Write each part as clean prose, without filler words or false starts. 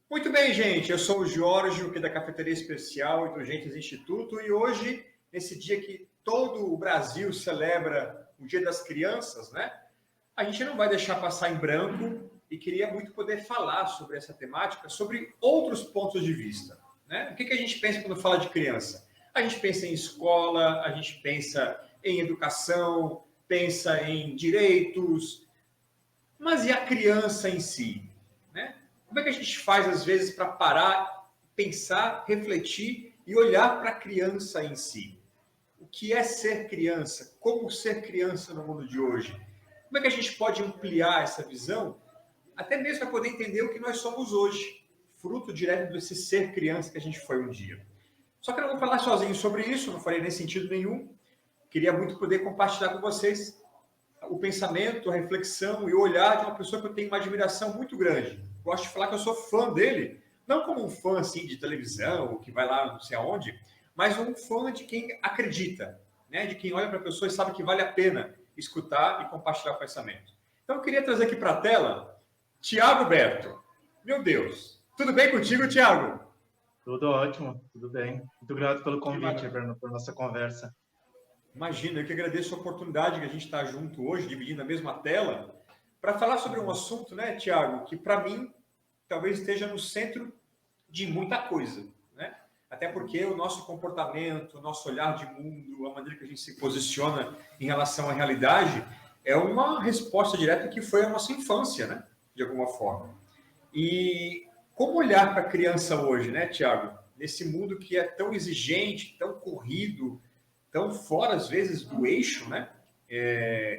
Muito bem, gente. Eu sou o Giorgio, aqui da Cafeteria Especial Indulgentes Instituto, e hoje, nesse dia que todo o Brasil celebra o Dia das Crianças, né? A gente não vai deixar passar em branco e queria muito poder falar sobre essa temática, sobre outros pontos de vista, né? O que a gente pensa quando fala de criança? A gente pensa em escola, a gente pensa em educação, pensa em direitos, mas e a criança em si, né? Como é que a gente faz, às vezes, para parar, pensar, refletir e olhar para a criança em si? O que é ser criança? Como ser criança no mundo de hoje? Como é que a gente pode ampliar essa visão, até mesmo para poder entender o que nós somos hoje, fruto direto desse ser criança que a gente foi um dia? Só que eu não vou falar sozinho sobre isso, não farei nem sentido nenhum. Queria muito poder compartilhar com vocês o pensamento, a reflexão e o olhar de uma pessoa que eu tenho uma admiração muito grande. Gosto de falar que eu sou fã dele, não como um fã assim de televisão, ou que vai lá não sei aonde, mas um fã de quem acredita, né? De quem olha para a pessoa e sabe que vale a pena escutar e compartilhar o pensamento. Então eu queria trazer aqui para a tela Tiago Berto. Meu Deus, tudo bem contigo, Tiago? Tudo ótimo, tudo bem. Muito grato pelo convite, Maravilha. por nossa conversa. Imagina, eu que agradeço a oportunidade que a gente está junto hoje, dividindo a mesma tela, para falar sobre um assunto, né, Tiago, que para mim talvez esteja no centro de muita coisa, né? Até porque o nosso comportamento, o nosso olhar de mundo, a maneira que a gente se posiciona em relação à realidade é uma resposta direta que foi a nossa infância, né? De alguma forma. E como olhar para a criança hoje, né, Tiago? Nesse mundo que é tão exigente, tão corrido, tão fora, às vezes, do eixo, né?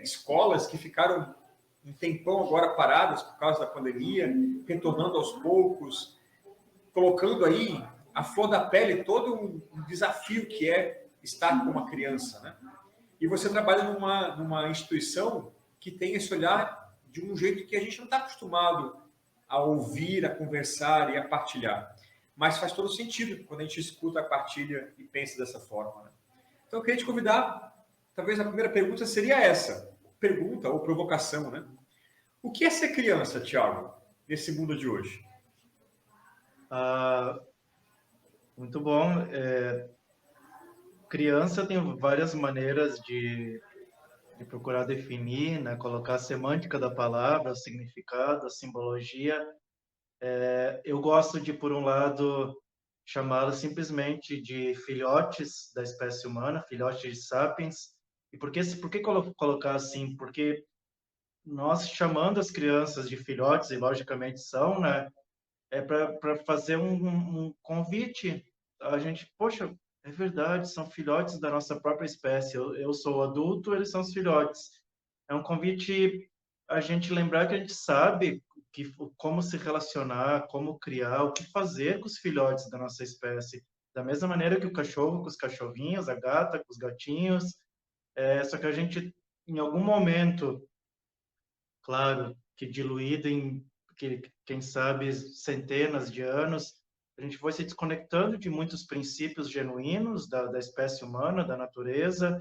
Escolas que ficaram um tempão agora paradas por causa da pandemia, retornando aos poucos, colocando aí a flor da pele todo um desafio que é estar com uma criança, né? E você trabalha numa instituição que tem esse olhar de um jeito que a gente não está acostumado a ouvir, a conversar e a partilhar. Mas faz todo sentido quando a gente escuta, partilha e pensa dessa forma, né? Então, eu queria te convidar, talvez a primeira pergunta seria essa, pergunta ou provocação, né? O que é ser criança, Tiago, nesse mundo de hoje? Muito bom. Criança tem várias maneiras de procurar definir, né, colocar a semântica da palavra, o significado, a simbologia. Eu gosto de, por um lado, chamá-los simplesmente de filhotes da espécie humana, filhotes de sapiens. E por que colocar assim? Porque nós chamando as crianças de filhotes, e logicamente são, né? Para fazer um convite. A gente, poxa, é verdade, são filhotes da nossa própria espécie. Eu sou adulto, eles são os filhotes. É um convite a gente lembrar que a gente sabe como se relacionar, como criar, o que fazer com os filhotes da nossa espécie. Da mesma maneira que o cachorro com os cachorrinhos, a gata com os gatinhos. Só que a gente, em algum momento, claro, que diluído em, quem sabe, centenas de anos, a gente foi se desconectando de muitos princípios genuínos da espécie humana, da natureza,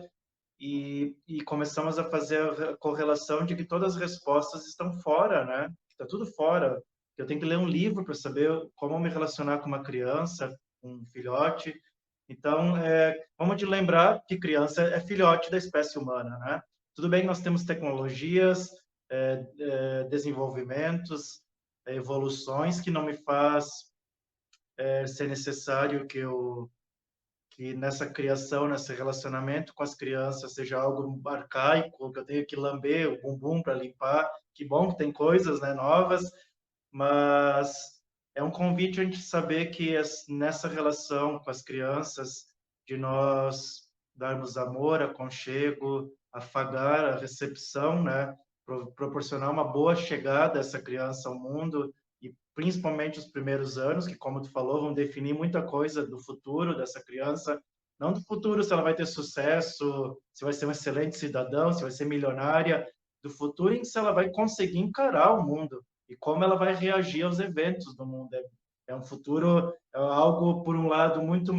e começamos a fazer a correlação de que todas as respostas estão fora, né? Está tudo fora. Eu tenho que ler um livro para saber como me relacionar com uma criança, com um filhote. Então, vamos de lembrar que criança é filhote da espécie humana, né? Tudo bem que nós temos tecnologias, desenvolvimentos, evoluções que não me faz ser necessário que nessa criação, nesse relacionamento com as crianças seja algo arcaico, que eu tenho que lamber o bumbum para limpar. Que bom que tem coisas, né, novas, mas é um convite a gente saber que nessa relação com as crianças, de nós darmos amor, aconchego, afagar a recepção, né, proporcionar uma boa chegada dessa criança ao mundo, e principalmente os primeiros anos, que, como tu falou, vão definir muita coisa do futuro dessa criança, não do futuro se ela vai ter sucesso, se vai ser um excelente cidadão, se vai ser milionária, do futuro em se ela vai conseguir encarar o mundo, e como ela vai reagir aos eventos do mundo. É um futuro, é algo, por um lado, muito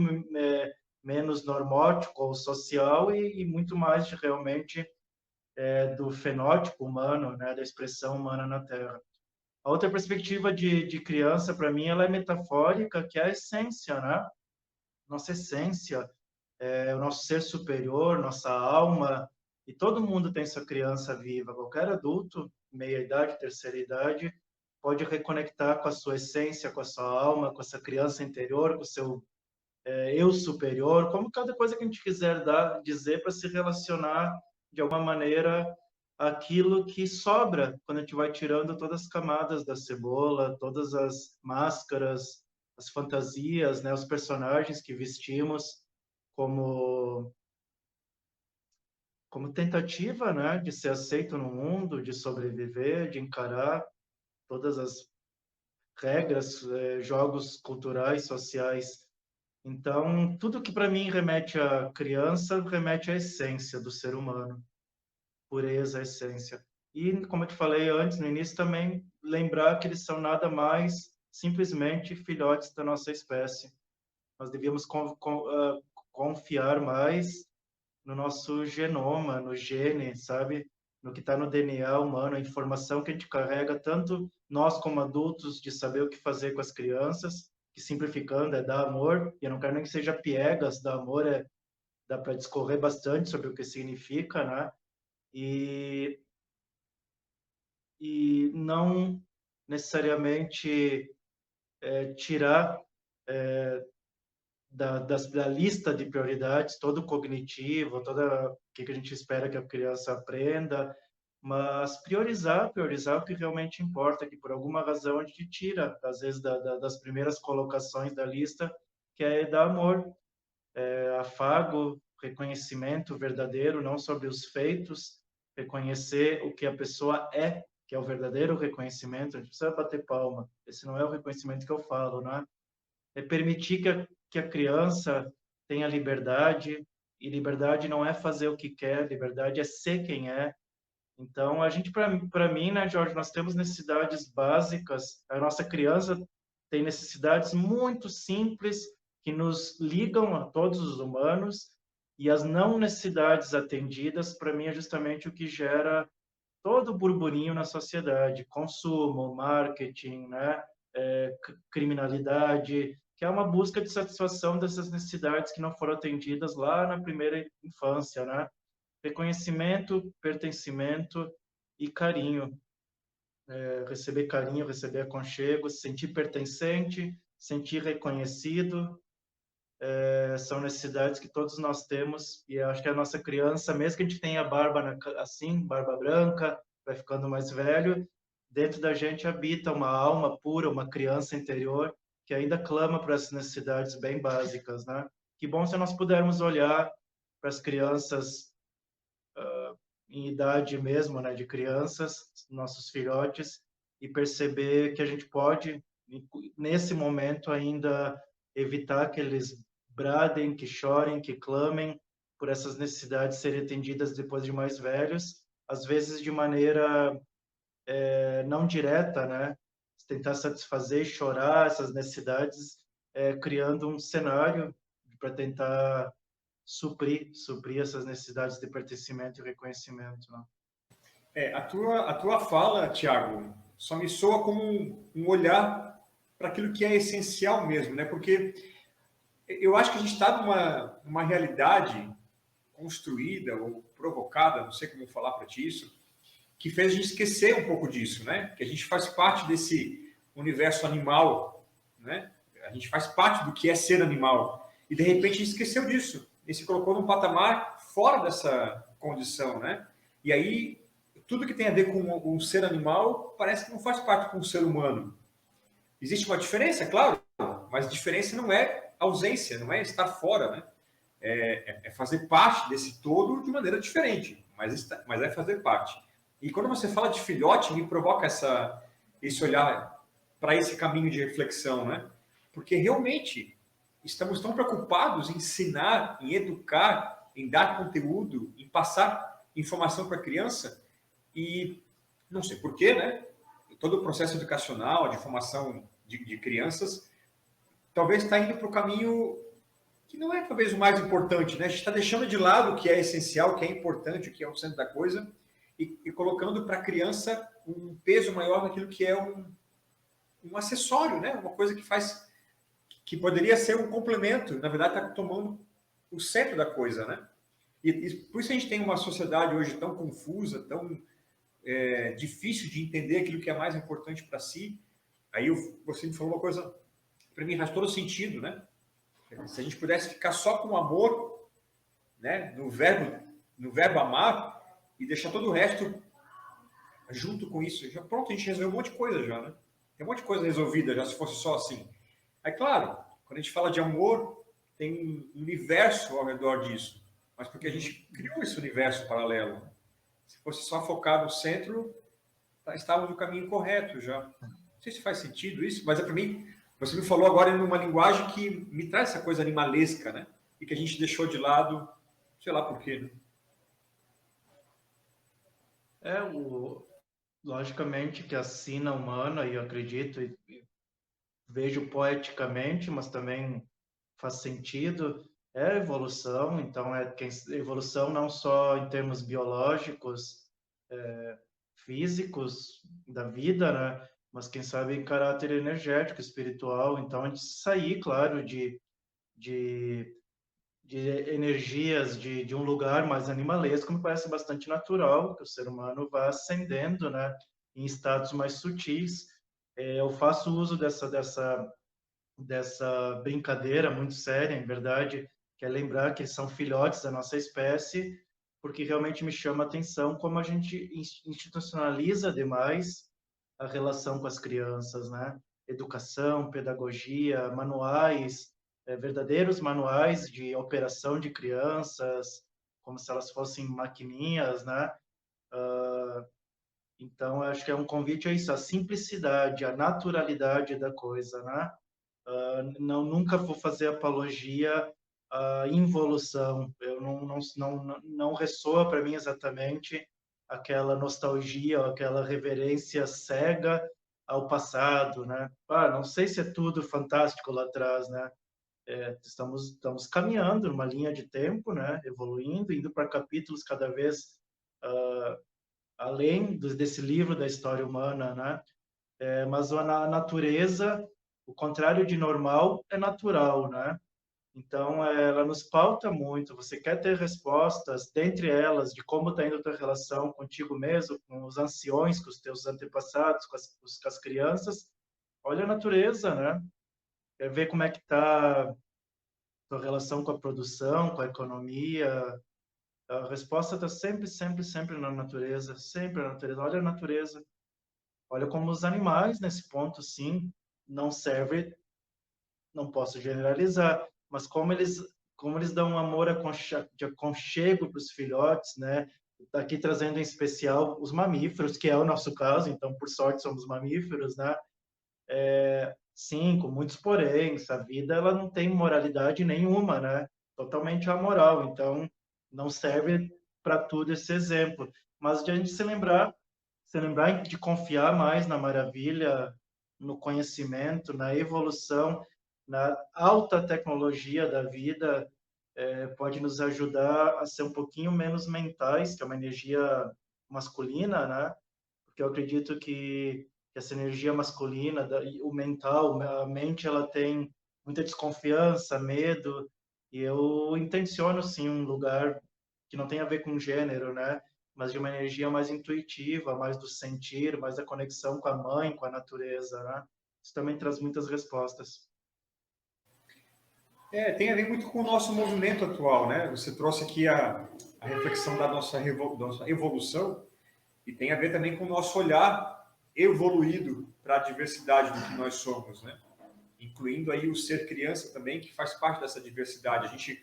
menos normótico ou social e muito mais de, realmente do fenótipo humano, né, da expressão humana na Terra. A outra perspectiva de criança, para mim, ela é metafórica, que é a essência, né? Nossa essência, o nosso ser superior, nossa alma, e todo mundo tem sua criança viva. Qualquer adulto, meia-idade, terceira idade, pode reconectar com a sua essência, com a sua alma, com essa criança interior, com o seu eu superior, como cada coisa que a gente quiser dizer para se relacionar de alguma maneira aquilo que sobra quando a gente vai tirando todas as camadas da cebola, todas as máscaras, as fantasias, né, os personagens que vestimos como tentativa, né, de ser aceito no mundo, de sobreviver, de encarar todas as regras, jogos culturais, sociais. Então, tudo que para mim remete à criança, remete à essência do ser humano, pureza, essência. E, como eu te falei antes, no início também, lembrar que eles são nada mais simplesmente filhotes da nossa espécie. Nós devíamos confiar mais no nosso genoma, no gene, sabe? No que está no DNA humano, a informação que a gente carrega, tanto nós como adultos, de saber o que fazer com as crianças, que simplificando é dar amor, e eu não quero nem que seja piegas, dar amor dá para discorrer bastante sobre o que significa, né? E, e não necessariamente tirar da lista de prioridades, todo o cognitivo, toda o que a gente espera que a criança aprenda, mas priorizar o que realmente importa, que por alguma razão a gente tira, às vezes, das primeiras colocações da lista, que é dar amor, afago, reconhecimento verdadeiro, não sobre os feitos, reconhecer o que a pessoa é, que é o verdadeiro reconhecimento. A gente precisa bater palma, esse não é o reconhecimento que eu falo, né? É permitir que a criança tenha liberdade, e liberdade não é fazer o que quer, liberdade é ser quem é. Então, a gente, para mim, né, Jorge, nós temos necessidades básicas, a nossa criança tem necessidades muito simples que nos ligam a todos os humanos, e as não necessidades atendidas, para mim, é justamente o que gera todo o burburinho na sociedade, consumo, marketing, né, criminalidade, que é uma busca de satisfação dessas necessidades que não foram atendidas lá na primeira infância, né? Reconhecimento, pertencimento e carinho. Receber carinho, receber aconchego, se sentir pertencente, sentir reconhecido, são necessidades que todos nós temos, e eu acho que a nossa criança, mesmo que a gente tenha barba assim, barba branca, vai ficando mais velho, dentro da gente habita uma alma pura, uma criança interior, que ainda clama por essas necessidades bem básicas, né? Que bom se nós pudermos olhar para as crianças em idade mesmo, né, de crianças, nossos filhotes, e perceber que a gente pode, nesse momento ainda, evitar que eles bradem, que chorem, que clamem por essas necessidades serem atendidas depois de mais velhos, às vezes de maneira não direta, né? Tentar satisfazer e chorar essas necessidades, criando um cenário para tentar suprir essas necessidades de pertencimento e reconhecimento, né? A tua fala, Tiago, só me soa como um olhar para aquilo que é essencial mesmo, né? Porque eu acho que a gente está numa realidade construída ou provocada, não sei como falar para ti isso, que fez a gente esquecer um pouco disso, né? Que a gente faz parte desse universo animal, né? A gente faz parte do que é ser animal. E de repente a gente esqueceu disso. E se colocou num patamar fora dessa condição, né? E aí tudo que tem a ver com o ser animal parece que não faz parte com o ser humano. Existe uma diferença, claro, mas a diferença não é ausência, não é estar fora, né? É fazer parte desse todo de maneira diferente, mas é fazer parte. E quando você fala de filhote, me provoca esse olhar para esse caminho de reflexão, né? Porque realmente estamos tão preocupados em ensinar, em educar, em dar conteúdo, em passar informação para a criança, e não sei porquê, né? todo o processo educacional, de formação de crianças, talvez está indo para o caminho que não é talvez o mais importante, né? A gente está deixando de lado o que é essencial, o que é importante, o que é o centro da coisa, e colocando para a criança um peso maior naquilo que é um acessório, né? Uma coisa que faz, que poderia ser um complemento, na verdade está tomando o centro da coisa, né? E por isso a gente tem uma sociedade hoje tão confusa, tão difícil de entender aquilo que é mais importante para si. Aí você me falou uma coisa, para mim faz todo sentido, né? Se a gente pudesse ficar só com o amor, né, no verbo amar, e deixar todo o resto junto com isso, já pronto, a gente resolveu um monte de coisa já, né? Tem um monte de coisa resolvida já, se fosse só assim. É claro, quando a gente fala de amor, tem um universo ao redor disso, mas porque a gente criou esse universo paralelo. Se fosse só focar no centro, estávamos no caminho correto já. Não sei se faz sentido isso, mas para mim, você me falou agora em uma linguagem que me traz essa coisa animalesca, né? E que a gente deixou de lado, sei lá por quê, né? Logicamente que a sina humana, e eu acredito e vejo poeticamente, mas também faz sentido, é a evolução. Então, evolução não só em termos biológicos, físicos da vida, né? Mas quem sabe em caráter energético, espiritual. Então, a gente sair, claro, de, de energias de um lugar mais animalesco, me parece bastante natural que o ser humano vá ascendendo, né? Em estados mais sutis. Eu faço uso dessa brincadeira muito séria, em verdade, que é lembrar que são filhotes da nossa espécie, porque realmente me chama a atenção como a gente institucionaliza demais a relação com as crianças, né? Educação, pedagogia, manuais, verdadeiros manuais de operação de crianças, como se elas fossem maquininhas, né? Então, eu acho que é um convite a isso, a simplicidade, a naturalidade da coisa, né? Não, nunca vou fazer apologia à involução. Eu não ressoa para mim exatamente aquela nostalgia, aquela reverência cega ao passado, né? Não sei se é tudo fantástico lá atrás, né? Estamos caminhando numa linha de tempo, né? Evoluindo, indo para capítulos cada vez além desse livro da história humana, né? Mas a natureza, o contrário de normal é natural, né? Então, ela nos pauta muito. Você quer ter respostas, dentre elas, de como está indo a tua relação contigo mesmo, com os anciões, com os teus antepassados, com as crianças. Olha a natureza, né? Quer ver como é que está a tua relação com a produção, com a economia. A resposta está sempre, sempre, sempre na natureza. Sempre na natureza. Olha a natureza. Olha como os animais, nesse ponto, sim, não serve, não posso generalizar, mas como eles dão um amor de aconchego para os filhotes, né? Tá aqui trazendo em especial os mamíferos, que é o nosso caso, então, por sorte, somos mamíferos, né? Sim, com muitos poréns, a vida ela não tem moralidade nenhuma, né? Totalmente amoral, então não serve para tudo esse exemplo. Mas de a gente se lembrar de confiar mais na maravilha, no conhecimento, na evolução, na alta tecnologia da vida, pode nos ajudar a ser um pouquinho menos mentais, que é uma energia masculina, né? Porque eu acredito que essa energia masculina, o mental, a mente, ela tem muita desconfiança, medo, e eu intenciono, sim, um lugar que não tem a ver com gênero, né? Mas de uma energia mais intuitiva, mais do sentir, mais da conexão com a mãe, com a natureza, né? Isso também traz muitas respostas. Tem a ver muito com o nosso movimento atual, né? Você trouxe aqui a reflexão da nossa evolução e tem a ver também com o nosso olhar evoluído para a diversidade do que nós somos, né? Incluindo aí o ser criança também, que faz parte dessa diversidade. A gente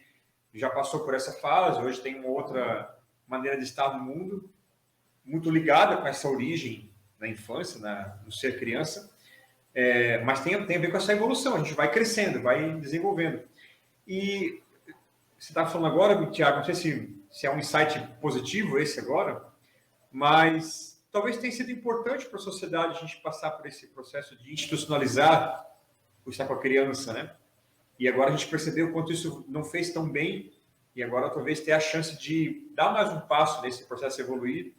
já passou por essa fase, hoje tem uma outra maneira de estar no mundo, muito ligada com essa origem na infância, no ser criança, mas tem a ver com essa evolução, a gente vai crescendo, vai desenvolvendo. E você estava falando agora, Tiago, não sei se é um insight positivo esse agora, mas talvez tenha sido importante para a sociedade a gente passar por esse processo de institucionalizar o estar com a criança, né? E agora a gente percebeu o quanto isso não fez tão bem, e agora talvez ter a chance de dar mais um passo nesse processo evoluir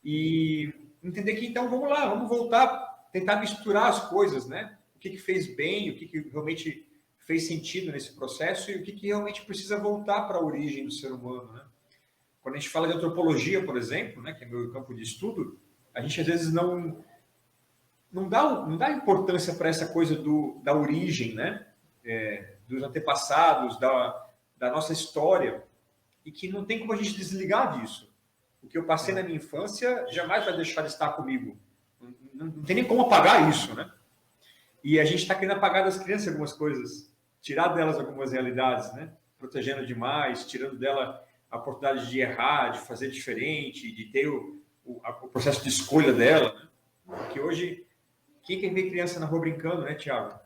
e entender que então vamos lá, vamos voltar, tentar misturar as coisas, né? O que fez bem, o que realmente fez sentido nesse processo e o que realmente precisa voltar para a origem do ser humano, né? Quando a gente fala de antropologia, por exemplo, né, que é meu campo de estudo, a gente às vezes não dá importância para essa coisa da origem, né? Dos antepassados, da nossa história, e que não tem como a gente desligar disso. O que eu passei na minha infância jamais vai deixar de estar comigo. Não tem nem como apagar isso, né? E a gente está querendo apagar das crianças algumas coisas, tirar delas algumas realidades, né? Protegendo demais, tirando dela a oportunidade de errar, de fazer diferente, de ter o processo de escolha dela, né? Porque hoje, quem quer ver criança na rua brincando, né, Tiago?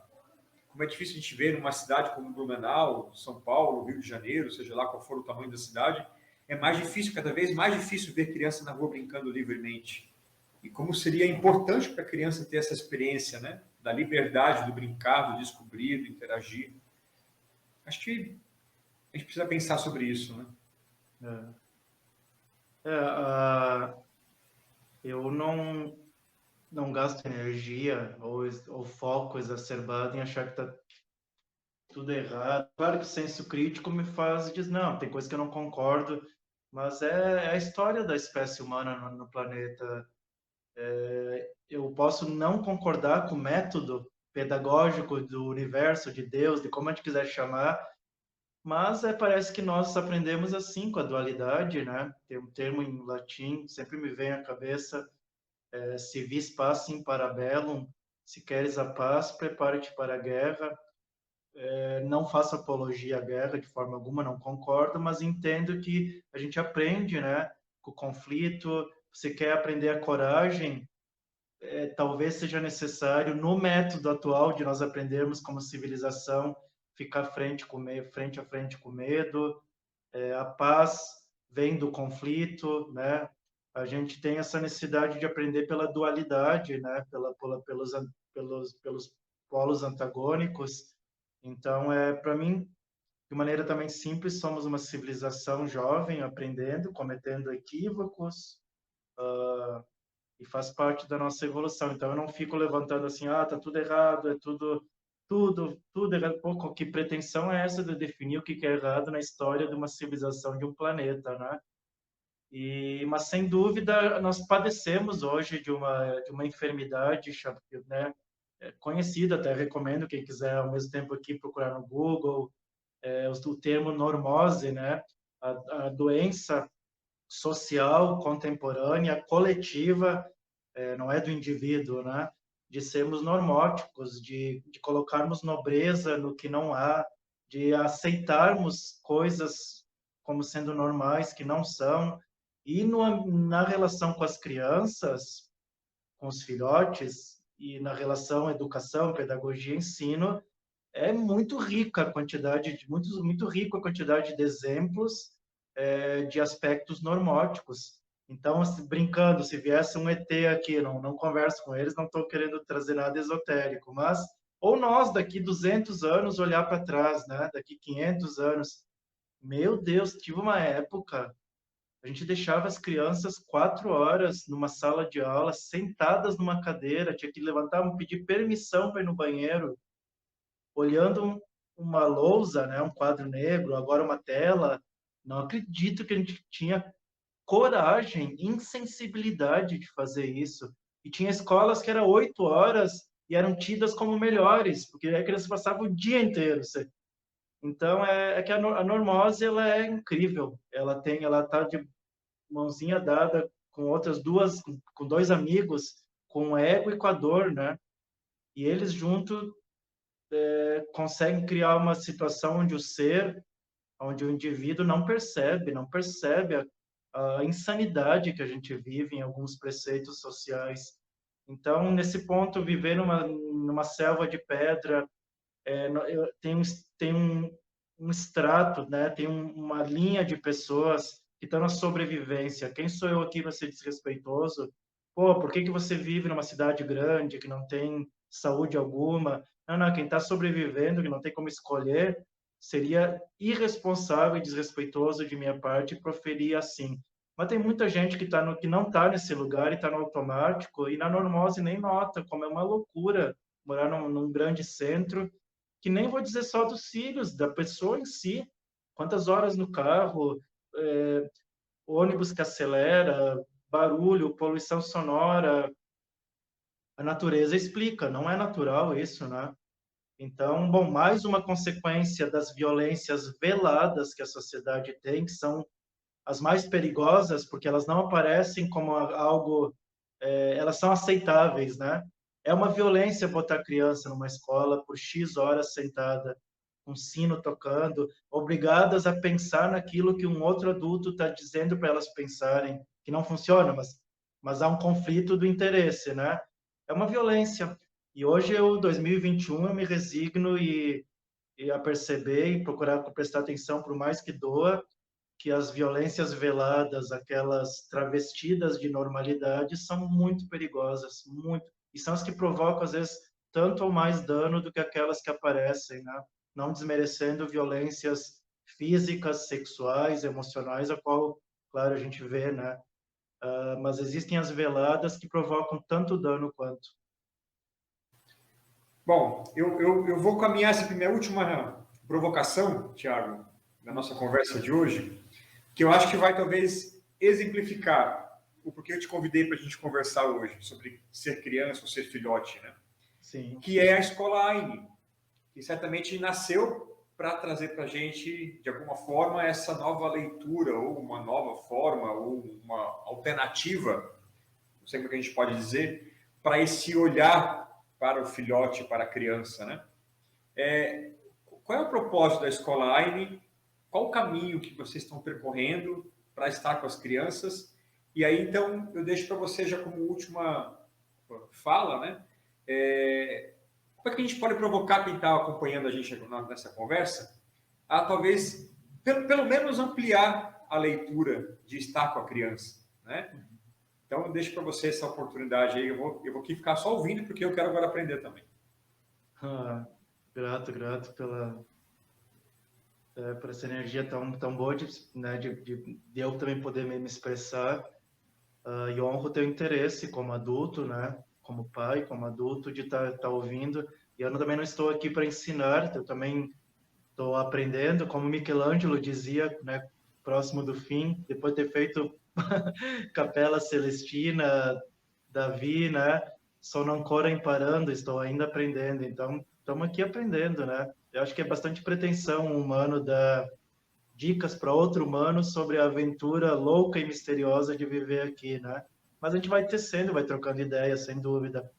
Como é difícil a gente ver numa cidade como Blumenau, São Paulo, Rio de Janeiro, seja lá qual for o tamanho da cidade, é mais difícil, cada vez mais difícil ver criança na rua brincando livremente. E como seria importante para a criança ter essa experiência, né? Da liberdade, do brincar, do descobrir, do interagir. Acho que a gente precisa pensar sobre isso, né? Eu não gasto energia ou foco exacerbado em achar que está tudo errado. Claro que o senso crítico me faz dizer, não, tem coisa que eu não concordo, mas é a história da espécie humana no planeta. Eu posso não concordar com o método pedagógico do universo, de Deus, de como a gente quiser chamar, mas parece que nós aprendemos assim com a dualidade, né? Tem um termo em latim, sempre me vem à cabeça, se vis pacem para bellum, se queres a paz, prepara-te para a guerra. Não faço apologia à guerra de forma alguma, não concordo, mas entendo que a gente aprende, né? Com o conflito, você quer aprender a coragem, talvez seja necessário, no método atual de nós aprendermos como civilização, ficar frente a frente com medo. A paz vem do conflito, né? A gente tem essa necessidade de aprender pela dualidade, né? Pelos polos antagônicos. Então, para mim, de maneira também simples, somos uma civilização jovem, aprendendo, cometendo equívocos, e faz parte da nossa evolução. Então, eu não fico levantando assim, tá tudo errado, é tudo errado. Pô, que pretensão é essa de definir o que é errado na história de uma civilização, de um planeta, né? Mas, sem dúvida, nós padecemos hoje de uma enfermidade, né, conhecida, até recomendo quem quiser, ao mesmo tempo aqui, procurar no Google, o termo normose, né? A doença social, contemporânea, coletiva, não é do indivíduo, né? De sermos normóticos, de colocarmos nobreza no que não há, de aceitarmos coisas como sendo normais que não são. E na relação com as crianças, com os filhotes, e na relação educação, pedagogia, ensino, é muito rica a quantidade muito rico a quantidade de exemplos de aspectos normóticos. Então, brincando, se viesse um ET aqui, não converso com eles, não estou querendo trazer nada esotérico, mas ou nós daqui 200 anos olhar para trás, né? Daqui 500 anos, meu Deus, tive uma época a gente deixava as crianças 4 horas numa sala de aula, sentadas numa cadeira, tinha que levantar, pedir permissão para ir no banheiro, olhando uma lousa, né, um quadro negro, agora uma tela. Não acredito que a gente tinha coragem, insensibilidade de fazer isso. E tinha escolas que eram 8 horas e eram tidas como melhores, porque a criança passava o dia inteiro. Então, que a normose, ela é incrível. Ela tá de mãozinha dada com outras duas, com dois amigos, com o ego e com a dor, né? E eles juntos conseguem criar uma situação onde o indivíduo não percebe a insanidade que a gente vive em alguns preceitos sociais. Então, nesse ponto, viver numa selva de pedra, tem um extrato, né? Tem uma linha de pessoas que estão na sobrevivência. Quem sou eu aqui para ser desrespeitoso? Pô, por que que você vive numa cidade grande que não tem saúde alguma? Não, não, quem está sobrevivendo, que não tem como escolher, seria irresponsável e desrespeitoso de minha parte proferir assim. Mas tem muita gente que, que não está nesse lugar e está no automático e na normose nem nota, como é uma loucura morar num grande centro, que nem vou dizer só dos filhos, da pessoa em si. Quantas horas no carro, é, ônibus que acelera, barulho, poluição sonora, a natureza explica, não é natural isso, né? Então, bom, mais uma consequência das violências veladas que a sociedade tem, que são as mais perigosas, porque elas não aparecem como algo, elas são aceitáveis, né? É uma violência botar criança numa escola por X horas sentada, um sino tocando, obrigadas a pensar naquilo que um outro adulto está dizendo para elas pensarem, que não funciona, mas há um conflito do interesse, né? É uma violência. E hoje, 2021, eu me resigno e a perceber e procurar prestar atenção, por mais que doa, que as violências veladas, aquelas travestidas de normalidade, são muito perigosas, muito. E são as que provocam, às vezes, tanto ou mais dano do que aquelas que aparecem, né? Não desmerecendo violências físicas, sexuais, emocionais, a qual, claro, a gente vê, né? Mas existem as veladas que provocam tanto dano quanto. Bom, eu vou caminhar essa minha última provocação, Tiago, na nossa conversa de hoje, que eu acho que vai talvez exemplificar o porquê eu te convidei para a gente conversar hoje sobre ser criança ou ser filhote, né? Sim. Que é a escola AINE, que certamente nasceu para trazer para a gente, de alguma forma, essa nova leitura, ou uma nova forma, ou uma alternativa, não sei como é que a gente pode dizer, para esse olhar para o filhote, para a criança, né? Qual é o propósito da escola AINE? Qual o caminho que vocês estão percorrendo para estar com as crianças? E aí, então, eu deixo para você já como última fala, né? Como é que a gente pode provocar quem está acompanhando a gente nessa conversa a talvez, pelo menos, ampliar a leitura de estar com a criança, né? Então, eu deixo para você essa oportunidade aí. Eu vou aqui ficar só ouvindo, porque eu quero agora aprender também. Ah, grato por essa energia tão boa de, né, de eu também poder me expressar. E honro o teu interesse como adulto, né? Como pai, como adulto, de tá ouvindo. E eu também não estou aqui para ensinar, eu também estou aprendendo, como Michelangelo dizia, né? Próximo do fim, depois de ter feito Capela Celestina, Davi, né? Só não cora imparando, estou ainda aprendendo. Então, estamos aqui aprendendo, né? Eu acho que é bastante pretensão um humano dar dicas para outro humano sobre a aventura louca e misteriosa de viver aqui, né? Mas a gente vai tecendo, vai trocando ideias, sem dúvida.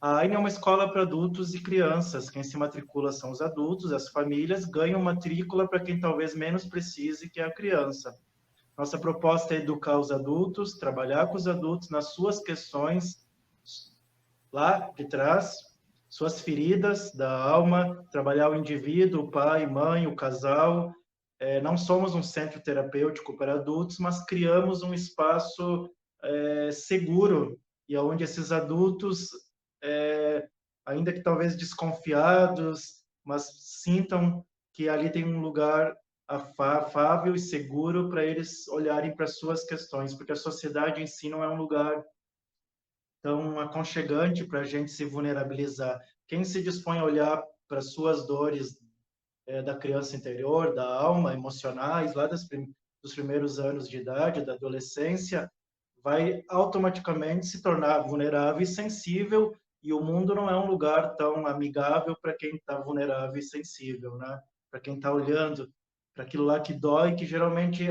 A AINE é uma escola para adultos e crianças. Quem se matricula são os adultos, as famílias ganham matrícula para quem talvez menos precise, que é a criança. Nossa proposta é educar os adultos, trabalhar com os adultos nas suas questões lá de trás, suas feridas da alma, trabalhar o indivíduo, o pai, mãe, o casal. Não somos um centro terapêutico para adultos, mas criamos um espaço seguro e onde esses adultos, ainda que talvez desconfiados, mas sintam que ali tem um lugar afável e seguro para eles olharem para suas questões, porque a sociedade em si não é um lugar tão aconchegante para a gente se vulnerabilizar. Quem se dispõe a olhar para suas dores da criança interior, da alma, emocionais, lá dos primeiros anos de idade, da adolescência, vai automaticamente se tornar vulnerável e sensível, e o mundo não é um lugar tão amigável para quem está vulnerável e sensível, né? Para quem está olhando para aquilo lá que dói, que geralmente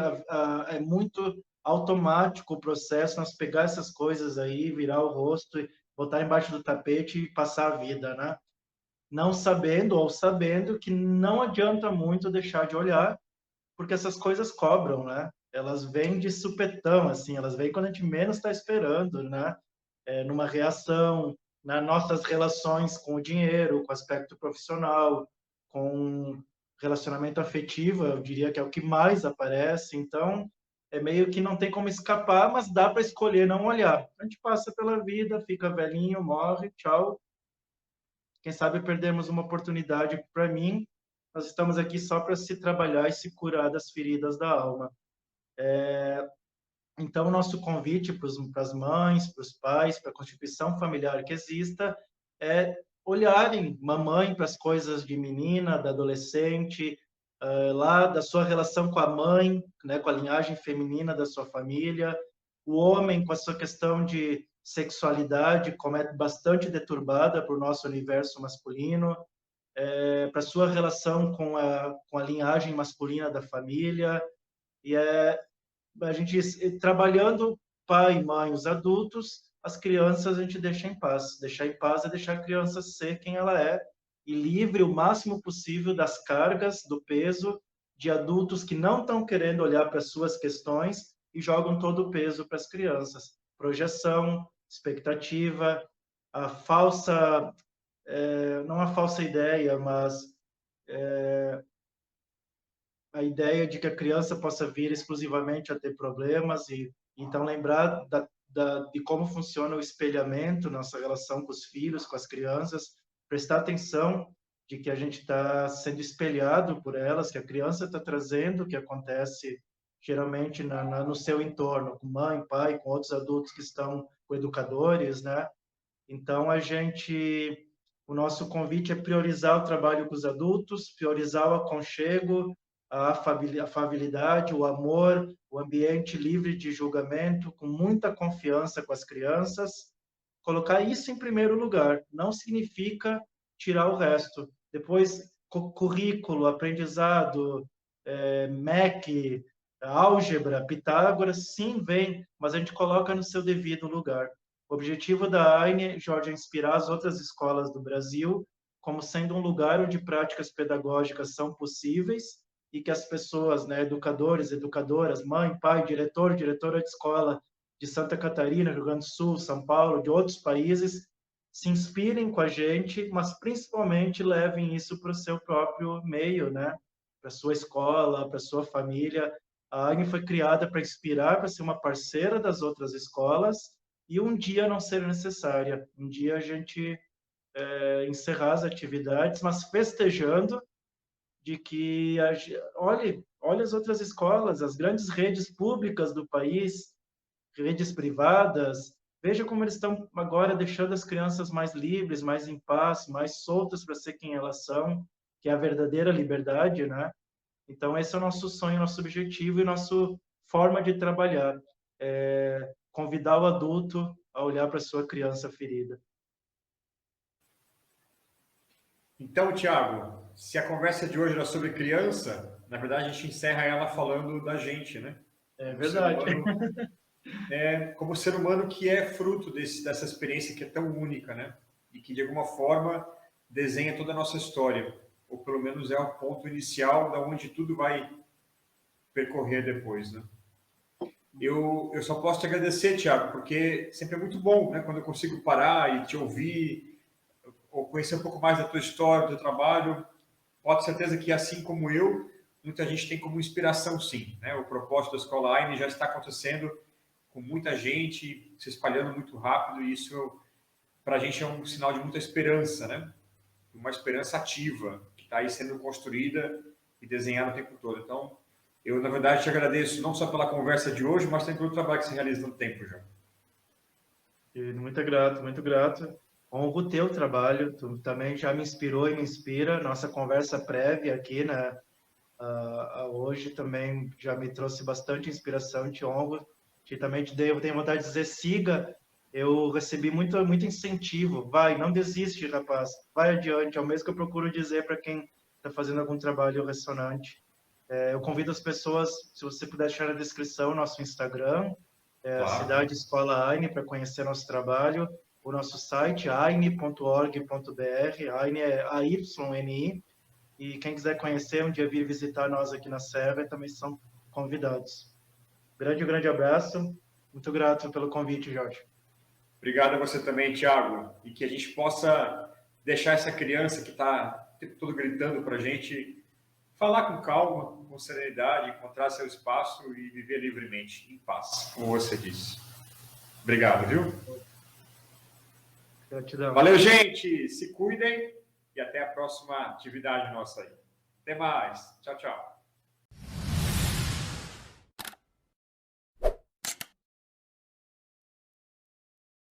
é muito automático o processo, nós pegar essas coisas aí, virar o rosto, botar embaixo do tapete e passar a vida, né? Não sabendo ou sabendo que não adianta muito deixar de olhar, porque essas coisas cobram, né? Elas vêm de supetão, assim, elas vêm quando a gente menos está esperando, né? Numa reação, nas nossas relações com o dinheiro, com o aspecto profissional, com relacionamento afetivo, eu diria que é o que mais aparece. Então, é meio que não tem como escapar, mas dá para escolher não olhar. A gente passa pela vida, fica velhinho, morre, tchau. Quem sabe perdemos uma oportunidade. Para mim, nós estamos aqui só para se trabalhar e se curar das feridas da alma. Então, o nosso convite para as mães, para os pais, para a constituição familiar que exista, é olharem, mamãe, para as coisas de menina, da adolescente, lá da sua relação com a mãe, né, com a linhagem feminina da sua família, o homem com a sua questão de sexualidade, como é bastante deturbada por nosso universo masculino, para a sua relação com a linhagem masculina da família, e a gente trabalhando pai, mãe, os adultos, as crianças a gente deixa em paz. Deixar em paz é deixar a criança ser quem ela é e livre o máximo possível das cargas, do peso de adultos que não estão querendo olhar para as suas questões e jogam todo o peso para as crianças. Projeção, expectativa, a falsa, não a falsa ideia, mas a ideia de que a criança possa vir exclusivamente a ter problemas e então lembrar de como funciona o espelhamento, nossa relação com os filhos, com as crianças, prestar atenção de que a gente está sendo espelhado por elas, que a criança está trazendo o que acontece geralmente no seu entorno, com mãe, pai, com outros adultos que estão com educadores, né? Então o nosso convite é priorizar o trabalho com os adultos, priorizar o aconchego, a afabilidade, o amor, o ambiente livre de julgamento, com muita confiança com as crianças. Colocar isso em primeiro lugar não significa tirar o resto. Depois, currículo, aprendizado, MEC, álgebra, Pitágoras, sim, vem, mas a gente coloca no seu devido lugar. O objetivo da AINE, Jorge, é inspirar as outras escolas do Brasil como sendo um lugar onde práticas pedagógicas são possíveis e que as pessoas, né, educadores, educadoras, mãe, pai, diretor, diretora de escola de Santa Catarina, Rio Grande do Sul, São Paulo, de outros países, se inspirem com a gente, mas principalmente levem isso para o seu próprio meio, né? Para sua escola, para sua família. A AINE foi criada para inspirar, para ser uma parceira das outras escolas e um dia não ser necessária. Um dia a gente encerrar as atividades, mas festejando de que olhe as outras escolas, as grandes redes públicas do país, redes privadas, veja como eles estão agora deixando as crianças mais livres, mais em paz, mais soltas para ser quem elas são, que é a verdadeira liberdade, né? Então esse é o nosso sonho, nosso objetivo e nossa forma de trabalhar, convidar o adulto a olhar para sua criança ferida. Então, Tiago, se a conversa de hoje era sobre criança, na verdade a gente encerra ela falando da gente, né? É Como ser verdade. humano, como ser humano que é fruto dessa experiência que é tão única, né? E que de alguma forma desenha toda a nossa história, ou pelo menos é o ponto inicial da onde tudo vai percorrer depois, né? Eu só posso te agradecer, Tiago, porque sempre é muito bom, né? Quando eu consigo parar e te ouvir, ou conhecer um pouco mais da tua história, do teu trabalho. Pode ter certeza que, assim como eu, muita gente tem como inspiração, sim. Né? O propósito da Escola AINE já está acontecendo com muita gente, se espalhando muito rápido, e isso, para a gente, é um sinal de muita esperança, né? Uma esperança ativa, que está aí sendo construída e desenhada o tempo todo. Então, eu, na verdade, te agradeço não só pela conversa de hoje, mas também pelo trabalho que você realiza no tempo já. Muito grato, muito grato. Honro o teu trabalho, tu também já me inspirou e me inspira. Nossa conversa prévia aqui, né, hoje também já me trouxe bastante inspiração, te honro. Também eu tenho vontade de dizer, siga. Eu recebi muito incentivo. Vai, não desiste, rapaz. Vai adiante. É o mesmo que eu procuro dizer para quem está fazendo algum trabalho ressonante. Eu convido as pessoas, se você puder deixar na descrição, nosso Instagram, Claro. Cidade Escola AINE, para conhecer nosso trabalho, o nosso site, aine.org.br, AINE é AYNI, e quem quiser conhecer, um dia vir visitar nós aqui na Serra, também são convidados. Grande abraço, muito grato pelo convite, Jorge. Obrigado a você também, Tiago, e que a gente possa deixar essa criança que está todo gritando para a gente falar com calma, com serenidade, encontrar seu espaço e viver livremente, em paz, como você disse. Obrigado, viu? Gratidão. Valeu, gente. Se cuidem e até a próxima atividade nossa aí. Até mais. Tchau, tchau.